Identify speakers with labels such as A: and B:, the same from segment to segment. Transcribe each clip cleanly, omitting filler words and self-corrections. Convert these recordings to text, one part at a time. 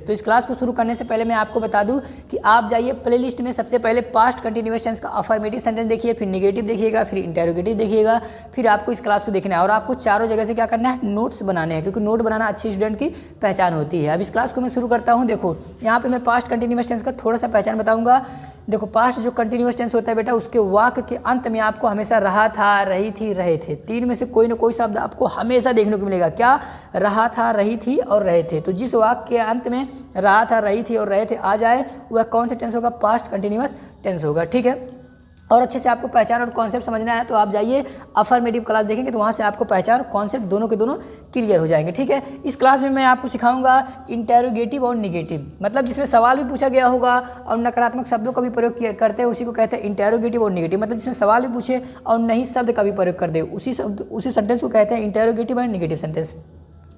A: तो इस क्लास को शुरू करने से पहले मैं आपको बता दूं कि आप जाइए प्लेलिस्ट में, सबसे पहले पास्ट कंटिन्यूअस टेंस का अफर्मेटिव सेंटेंस देखिए, फिर नेगेटिव देखिएगा, फिर इंटेरोगेटिव देखिएगा, फिर आपको इस क्लास को देखना है और आपको चारों जगह से क्या करना है, नोट्स बनाने हैं, क्योंकि नोट बनाना अच्छे स्टूडेंट की पहचान होती है। अब इस क्लास को मैं शुरू करता हूँ। देखो यहाँ पर मैं पास्ट कंटिन्यूअस टेंस का थोड़ा सा पहचान बताऊँगा। देखो पास्ट जो कंटिन्यूअस टेंस होता है बेटा, उसके वाक्य के अंत में आपको हमेशा रहा था, रही थी, रहे थे, तीन में से कोई ना कोई शब्द आपको हमेशा देखने को मिलेगा। क्या? रहा था, रही थी और रहे थे। तो जिस वाक्य के अंत में रहा था, रही थी और रहे थे आ जाए, वह कौन सा टेंस होगा? पास्ट कंटिन्यूअस टेंस होगा। ठीक है, और अच्छे से आपको पहचान और कॉन्सेप्ट समझना है तो आप जाइए अफर्मेटिव क्लास देखेंगे, तो वहाँ से आपको पहचान और कॉन्सेप्ट दोनों के दोनों क्लियर हो जाएंगे। ठीक है, इस क्लास में मैं आपको सिखाऊंगा इंटेरोगेटिव और निगेटिव, मतलब जिसमें सवाल भी पूछा गया होगा और नकारात्मक शब्दों का भी प्रयोग करते हैं, उसी को कहते हैं इंटेरोगेटिव और निगेटिव। मतलब जिसमें सवाल भी पूछे और नहीं शब्द का भी प्रयोग कर दे, उसी सेंटेंस को कहते हैं इंटेरोगेटिव और निगेटिव सेंटेंस।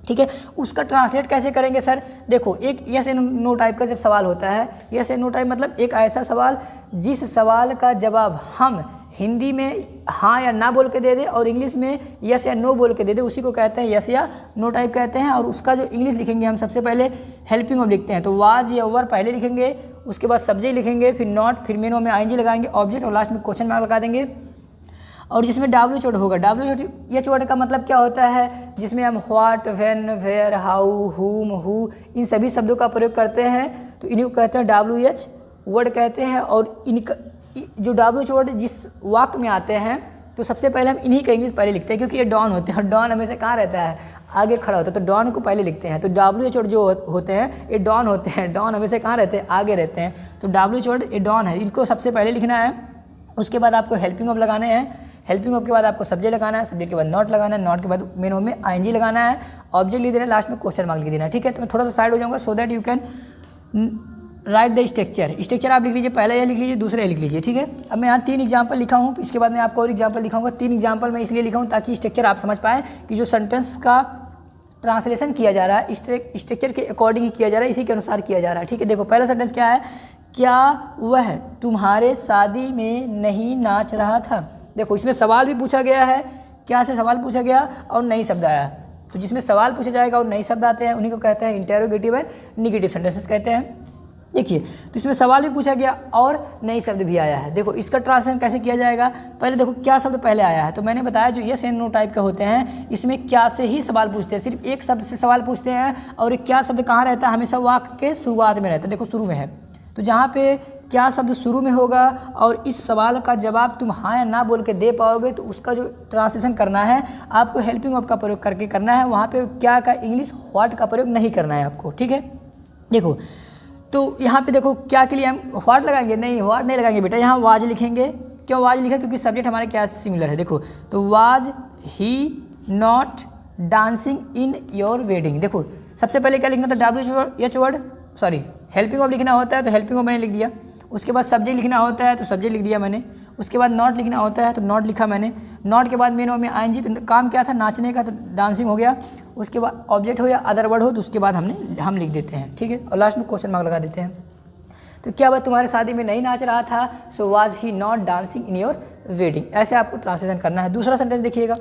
A: ठीक है, उसका ट्रांसलेट कैसे करेंगे सर? देखो एक यस एंड नो टाइप का जब सवाल होता है, यस एंड नो टाइप मतलब एक ऐसा सवाल जिस सवाल का जवाब हम हिंदी में हाँ या ना बोल के दे दे और इंग्लिश में यस या नो बोल के दे दे, उसी को कहते हैं यस या नो टाइप कहते हैं। और उसका जो इंग्लिश लिखेंगे हम सबसे पहले हेल्पिंग ऑफ लिखते हैं, तो वाज या वर पहले लिखेंगे, उसके बाद सब्जेक्ट लिखेंगे, फिर नॉट, फिर मेन में आईएनजी लगाएंगे, ऑब्जेक्ट और लास्ट में क्वेश्चन मार्क लगा देंगे। और जिसमें डब्ल्यू वर्ड होगा, डब्ल्यू वर्ड का मतलब क्या होता है? जिसमें हम व्हाट, व्हेन, वेयर, हाउ, हुम, हु इन सभी शब्दों का प्रयोग करते हैं, तो इन्हीं को कहते हैं WH वर्ड कहते हैं। और इनका जो WH वर्ड जिस वाक्य में आते हैं, तो सबसे पहले हम इन्हीं का इंग्लिश पहले लिखते हैं, क्योंकि ये डॉन होते हैं और डॉन हमेशा कहाँ रहता है? आगे खड़ा होता है, तो डॉन को पहले लिखते हैं। तो WH वर्ड जो होते हैं ये डॉन होते हैं, डॉन हमेशा कहाँ रहते हैं? आगे रहते हैं। तो WH वर्ड ये डॉन है, इनको सबसे पहले लिखना है। उसके बाद आपको हेल्पिंग ऑफ लगाने हैं, हेल्पिंग ऑफ के बाद आपको सब्जेक्ट लगाना है, सब्जेक्ट के बाद नॉट लगाना है, नॉट के बाद मेन में आईएनजी लगाना है, ऑब्जेक्ट लिख देना है, लास्ट में क्वेश्चन मार्क लिख देना है। ठीक है, तो मैं थोड़ा सा साइड हो जाऊंगा सो that you can write the structure आप लिख लीजिए, पहले ये लिख लीजिए, दूसरा ये लिख लीजिए। ठीक है, अब मैं यहाँ 3 एग्जाम्पल लिखा हूँ, इसके बाद मैं आपको और एग्जाम्पल दिखाऊंगा। 3 एग्जाम्पल मैं इसलिए लिखा हूँ ताकि स्ट्रक्चर आप समझ पाएँ कि जो सेंटेंस का ट्रांसलेशन किया जा रहा है स्ट्रक्चर के अकॉर्डिंग ही किया जा रहा है, इसी के अनुसार किया जा रहा है। ठीक है, देखो पहला सेंटेंस क्या है? क्या वह तुम्हारे शादी में नहीं नाच रहा था? देखो इसमें सवाल भी पूछा गया है, क्या से सवाल पूछा गया और नई शब्द आया, तो जिसमें सवाल पूछा जाएगा और नई शब्द आते हैं उन्हीं को कहते हैं इंटेरोगेटिव एंड निगेटिव सेंटेंसेस कहते हैं। देखिए तो इसमें सवाल भी पूछा गया और नई शब्द भी आया है। देखो इसका ट्रांसलेशन कैसे किया जाएगा? पहले देखो क्या शब्द पहले आया है, तो मैंने बताया जो यस एंड नो टाइप के होते हैं इसमें क्या से ही सवाल पूछते हैं, सिर्फ एक शब्द से सवाल पूछते हैं। और एक क्या शब्द कहाँ रहता है? हमेशा वाक्य के शुरुआत में रहता है। देखो शुरू में है, तो जहाँ पे क्या शब्द शुरू में होगा और इस सवाल का जवाब तुम हाँ या ना बोल के दे पाओगे, तो उसका जो ट्रांसलेशन करना है आपको हेल्पिंग ऑफ का प्रयोग करके करना है। वहाँ पे क्या का इंग्लिश व्हाट का प्रयोग नहीं करना है आपको। ठीक है, देखो तो यहाँ पे देखो क्या के लिए हम व्हाट लगाएंगे? नहीं, व्हाट नहीं लगाएंगे बेटा, यहाँ वाज लिखेंगे। क्यों वाज लिखा? क्योंकि सब्जेक्ट हमारे क्या सिमिलर है। देखो तो was he not dancing in your wedding. देखो सबसे पहले क्या लिखना था? WH word, sorry helping of लिखना होता है, तो हेल्पिंग ऑफ मैंने लिख दिया। उसके बाद सब्जेक्ट लिखना होता है, तो सब्जेक्ट लिख दिया मैंने। उसके बाद नॉट लिखना होता है, तो नॉट लिखा मैंने। नॉट के बाद मेन में आईएनजी, तो काम क्या था? नाचने का, तो डांसिंग हो गया। उसके बाद ऑब्जेक्ट हो या अदर वर्ड हो, तो उसके बाद हम लिख देते हैं। ठीक है, और लास्ट में क्वेश्चन मार्क लगा देते हैं। तो क्या वह तुम्हारे शादी में नहीं नाच रहा था? So was he not dancing in your wedding. ऐसे आपको ट्रांसलेशन करना है। दूसरा सेंटेंस देखिएगा,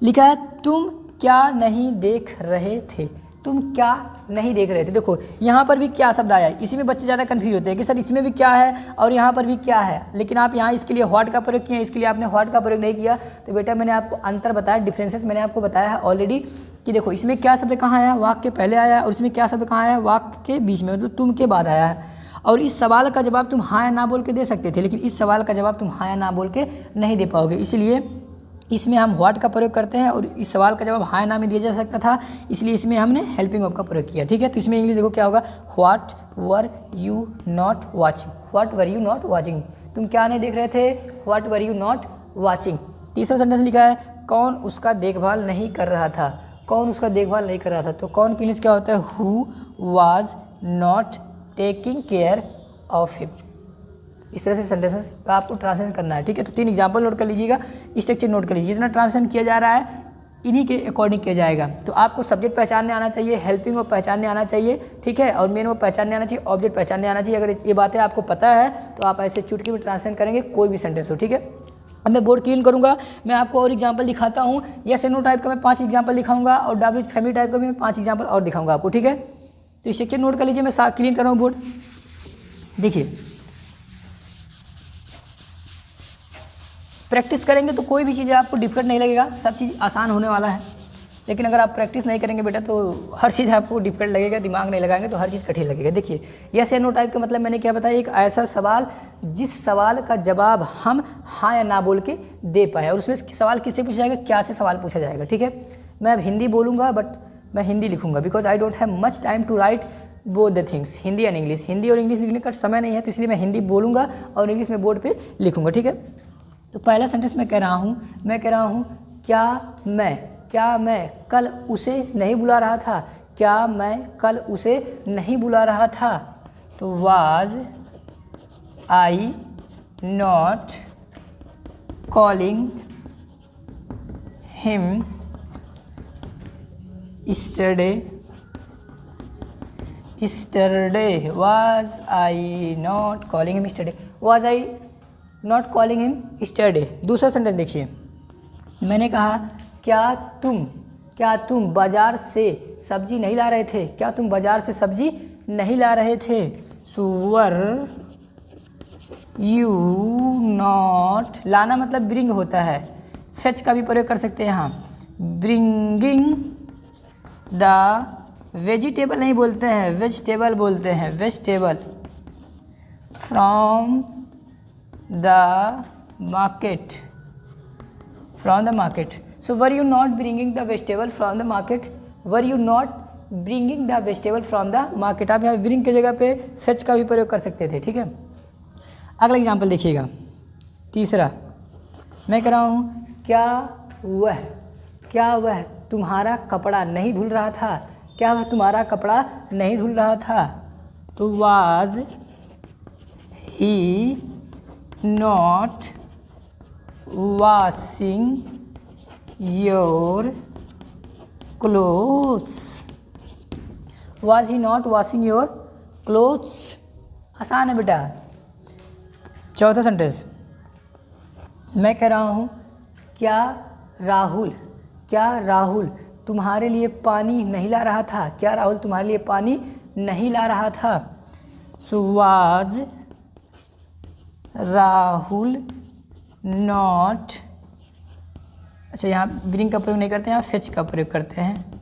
A: लिखा है तुम क्या नहीं देख रहे थे? तुम क्या नहीं देख रहे थे? देखो यहाँ पर भी क्या शब्द आया है, इसी में बच्चे ज़्यादा कंफ्यूज होते हैं कि सर इसमें भी क्या है और यहाँ पर भी क्या है, लेकिन आप यहाँ इसके लिए व्हाट का प्रयोग किए, इसके लिए आपने व्हाट का प्रयोग नहीं किया। तो बेटा मैंने आपको अंतर बताया, डिफरेंसेस मैंने आपको बताया है ऑलरेडी कि देखो इसमें क्या शब्द कहाँ आया? वाक्य के पहले आया है, और इसमें क्या शब्द कहाँ आया है? वाक्य के बीच में, मतलब तुम के बाद आया है। और इस सवाल का जवाब तुम हाँ या ना बोल के दे सकते थे, लेकिन इस सवाल का जवाब तुम हाँ या ना बोल के नहीं दे पाओगे, इसलिए इसमें हम व्हाट का प्रयोग करते हैं। और इस सवाल का जवाब हाँ ना में दिया जा सकता था, इसलिए इसमें हमने हेल्पिंग ऑफ का प्रयोग किया। ठीक है, तो इसमें इंग्लिश देखो क्या होगा? What were you not watching? What were you not watching? तुम क्या नहीं देख रहे थे? What were you not watching. तीसरा सेंटेंस लिखा है कौन उसका देखभाल नहीं कर रहा था? कौन उसका देखभाल नहीं कर रहा था? तो कौन की इंग्लिश क्या होता है? Who was not taking care of him. इस तरह से सेंटेंसेस का आपको ट्रांसलेशन करना है। ठीक है, तो 3 एग्जाम्पल नोट कर लीजिएगा, स्ट्रक्चर नोट कर लीजिए। जितना ट्रांसलेशन किया जा रहा है इन्हीं के अकॉर्डिंग किया जाएगा। तो आपको सब्जेक्ट पहचानने आना चाहिए, हेल्पिंग ऑफ पहचानने आना चाहिए। ठीक है, और मेन ऑफ पहचानने आना चाहिए, ऑब्जेक्ट पहचानने आना चाहिए। अगर ये बातें आपको पता है तो आप ऐसे चुटकी में ट्रांसलेशन करेंगे कोई भी सेंटेंस हो। ठीक है, अब मैं बोर्ड क्लीन करूँगा, मैं आपको और एग्जाम्पल दिखाता हूँ। यस एंड नो टाइप का मैं 5 एग्जाम्पल दिखाऊंगा और WH फैमिली टाइप का भी मैं 5 एग्जाम्पल और दिखाऊंगा आपको। ठीक है, तो स्ट्रक्चर नोट कर लीजिए, मैं क्लीन कर रहा हूँ बोर्ड। देखिए प्रैक्टिस करेंगे तो कोई भी चीज़ आपको डिफिकल्ट नहीं लगेगा, सब चीज़ आसान होने वाला है। लेकिन अगर आप प्रैक्टिस नहीं करेंगे बेटा तो हर चीज़ आपको डिफिकल्ट लगेगा, दिमाग नहीं लगाएंगे तो हर चीज़ कठिन लगेगा। देखिए यस या नो टाइप का मतलब मैंने क्या बताया, एक ऐसा सवाल जिस सवाल का जवाब हम हाँ या ना बोल के दे पाए, और उसमें सवाल किससे पूछा जाएगा, क्या से सवाल पूछा जाएगा। ठीक है, मैं अब हिंदी बोलूँगा बट मैं हिंदी लिखूँगा because I don't have much time to write both the things, Hindi and English. Hindi और इंग्लिश लिखने का समय नहीं है, तो इसलिए मैं हिंदी बोलूँगा और इंग्लिश में बोर्ड पर लिखूँगा। ठीक है, तो पहला सेंटेंस मैं कह रहा हूँ क्या मैं कल उसे नहीं बुला रहा था, क्या मैं कल उसे नहीं बुला रहा था। तो was I not calling him yesterday, was I not calling him yesterday, was I not calling him yesterday। दूसरा सेंटेंस देखिए, मैंने कहा क्या तुम बाजार से सब्जी नहीं ला रहे थे, क्या तुम बाजार से सब्जी नहीं ला रहे थे। सो वर यू नॉट, लाना मतलब ब्रिंग होता है, फेच का भी प्रयोग कर सकते हैं यहाँ, ब्रिंगिंग द वेजिटेबल नहीं बोलते हैं, वेजिटेबल बोलते हैं, vegetable from the market, so were you not bringing the vegetable from the market, were you not bringing the vegetable from the market। आप यहाँ bring की जगह पे fetch का भी प्रयोग कर सकते थे। ठीक है, अगला एग्जाम्पल देखिएगा, तीसरा मैं कह रहा हूँ क्या वह तुम्हारा कपड़ा नहीं धुल रहा था, क्या वह तुम्हारा कपड़ा नहीं धुल रहा था। तो was he not washing your clothes, was he not washing your clothes। आसान है बेटा। चौथा सेंटेंस मैं कह रहा हूँ क्या राहुल तुम्हारे लिए पानी नहीं ला रहा था, क्या राहुल तुम्हारे लिए पानी नहीं ला रहा था। सो was राहुल नॉट, अच्छा यहाँ ब्रिंग का प्रयोग नहीं करते हैं, यहाँ फेच का प्रयोग करते हैं,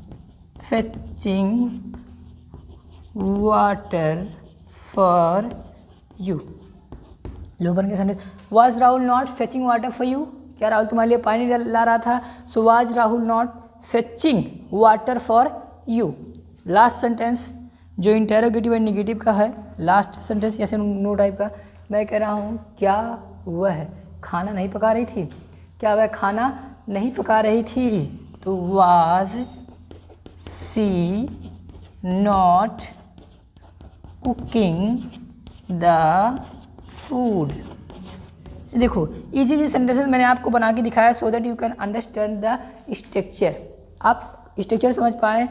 A: फेचिंग वाटर फॉर यू। लोबन के sentence, was Rahul not fetching water for you, क्या राहुल तुम्हारे लिए पानी ला रहा था। So was Rahul not fetching water for you. Last sentence जो इंटेरोगेटिव एंड नेगेटिव का है, लास्ट सेंटेंस जैसे नो टाइप का, मैं कह रहा हूँ क्या वह खाना नहीं पका रही थी, क्या वह खाना नहीं पका रही थी। तो was she not cooking the food. देखो इजी सेंटेंसेस मैंने आपको बना के दिखाया so that you can understand the structure, आप स्ट्रक्चर समझ पाए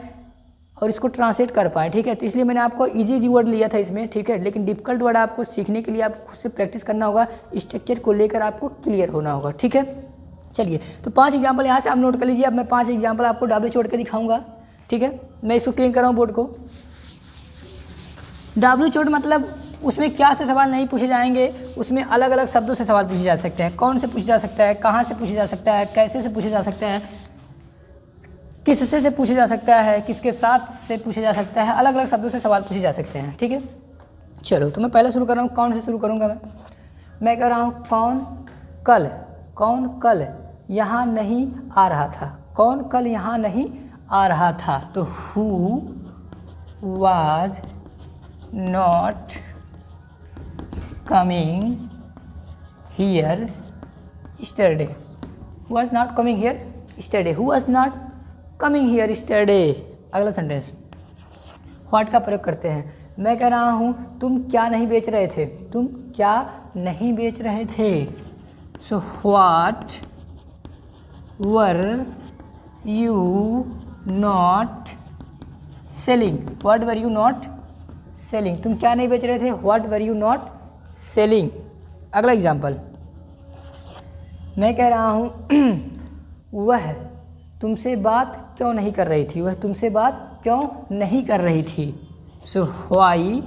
A: और इसको ट्रांसलेट कर पाए। ठीक है, तो इसलिए मैंने आपको इजी वर्ड लिया था इसमें। ठीक है, लेकिन डिफिकल्ट वर्ड आपको सीखने के लिए आपको खुद से प्रैक्टिस करना होगा, स्ट्रक्चर को लेकर आपको क्लियर होना होगा। ठीक है, चलिए तो 5 एग्जाम्पल यहाँ से आप नोट कर लीजिए। अब मैं 5 एग्जाम्पल आपको डब्ल्यू छोड़ के दिखाऊंगा। ठीक है, मैं इसको क्लीन कर रहा हूँ बोर्ड को। डब्ल्यू चोट मतलब उसमें क्या से सवाल नहीं पूछे जाएंगे, उसमें अलग अलग शब्दों से सवाल पूछे जा सकते हैं। कौन से पूछा जा सकता है, कहाँ से पूछा जा सकता है, कैसे से पूछा जा सकता है, किससे से पूछा जा सकता है, किसके साथ से पूछा जा सकता है, अलग अलग शब्दों से सवाल पूछे जा सकते हैं। ठीक है, चलो तो मैं पहले शुरू कर रहा हूँ। कौन से शुरू करूँगा मैं कह रहा हूँ कौन कल यहाँ नहीं आ रहा था, कौन कल यहाँ नहीं आ रहा था। तो who was not coming here yesterday, who was not coming here yesterday, who was not coming here yesterday। अगला सेंटेंस व्हाट का प्रयोग करते हैं। मैं कह रहा हूँ तुम क्या नहीं बेच रहे थे, तुम क्या नहीं बेच रहे थे। So what were you not selling, what were you not selling, तुम क्या नहीं बेच रहे थे, what were you not selling. अगला एग्जाम्पल मैं कह रहा हूँ वह तुमसे बात क्यों नहीं कर रही थी, वह तुमसे बात क्यों नहीं कर रही थी। So why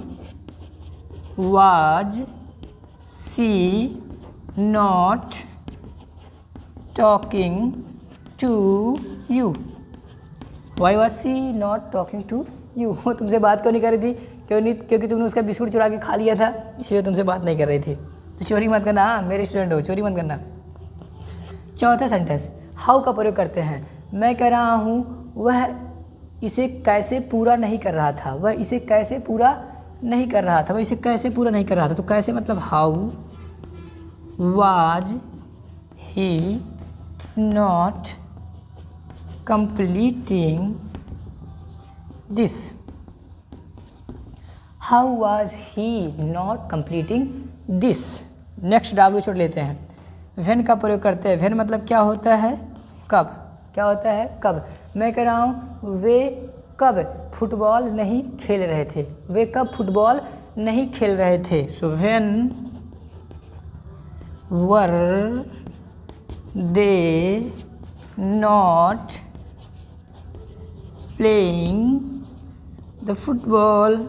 A: was she not talking to you? Why was she not talking to you? वो तुमसे बात क्यों नहीं कर रही थी? क्यों नहीं? क्योंकि तुमने उसका बिस्कुट चुरा के खा लिया था, इसलिए तुमसे बात नहीं कर रही थी। तो चोरी मत करना, हाँ, मेरे स्टूडेंट हो, चोरी मत करना। चौथा सेंटेंस, हाउ का प्रयोग करते हैं। मैं कह रहा हूँ वह इसे कैसे पूरा नहीं कर रहा था, वह इसे कैसे पूरा नहीं कर रहा था, वह इसे कैसे पूरा नहीं कर रहा था। तो कैसे मतलब how was he not completing this? How was he not completing this? Next W छोड़ लेते हैं। व्हेन का प्रयोग करते हैं। व्हेन मतलब क्या होता है? कब। क्या होता है? कब। मैं कह रहा हूँ वे कब फुटबॉल नहीं खेल रहे थे, वे कब फुटबॉल नहीं खेल रहे थे। So when were they not playing the football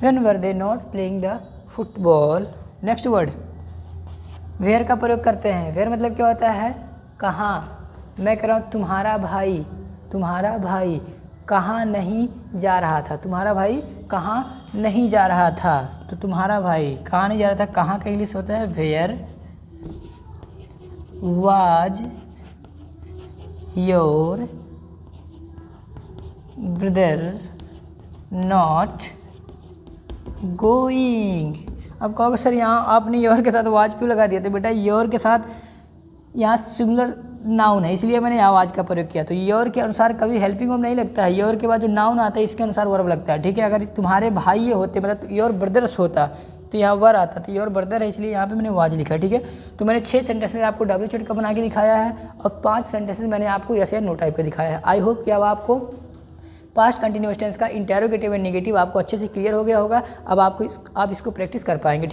A: when were they not playing the football? Next word where का प्रयोग करते हैं। वेयर मतलब क्या होता है? कहाँ। मैं कह रहा हूँ तुम्हारा भाई कहाँ नहीं जा रहा था, तुम्हारा भाई कहाँ नहीं जा रहा था। तो तुम्हारा भाई कहाँ नहीं जा रहा था, कहाँ का इंग्लिश होता है where was your brother not going. अब कहोगे सर यहाँ आपने योर के साथ वाज क्यों लगा दिया? तो बेटा योर के साथ यहाँ सिंगुलर नाउन है, इसलिए मैंने यहाँ वाज का प्रयोग किया। तो योर के अनुसार कभी हेल्पिंग वर्ब नहीं लगता है, योर के बाद जो नाउन आता है इसके अनुसार वर्ब लगता है, ठीक है। अगर तुम्हारे भाई ये होते मतलब योर ब्रदर्स होता तो यहाँ वर आता, तो योर ब्रदर है इसलिए यहाँ पे मैंने वाज लिखा, ठीक है। तो मैंने 6 सेंटेंसेस आपको डब्ल्यू चेट का बना के दिखाया है और 5 सेंटेंसेस मैंने आपको यस या नो टाइप का दिखाया है। आई होप कि अब आपको पास्ट कंटिन्यूअस टेंस का इंटेरोगेटिव एंड नेगेटिव आपको अच्छे से क्लियर हो गया होगा। अब आप इसको प्रैक्टिस कर पाएंगे।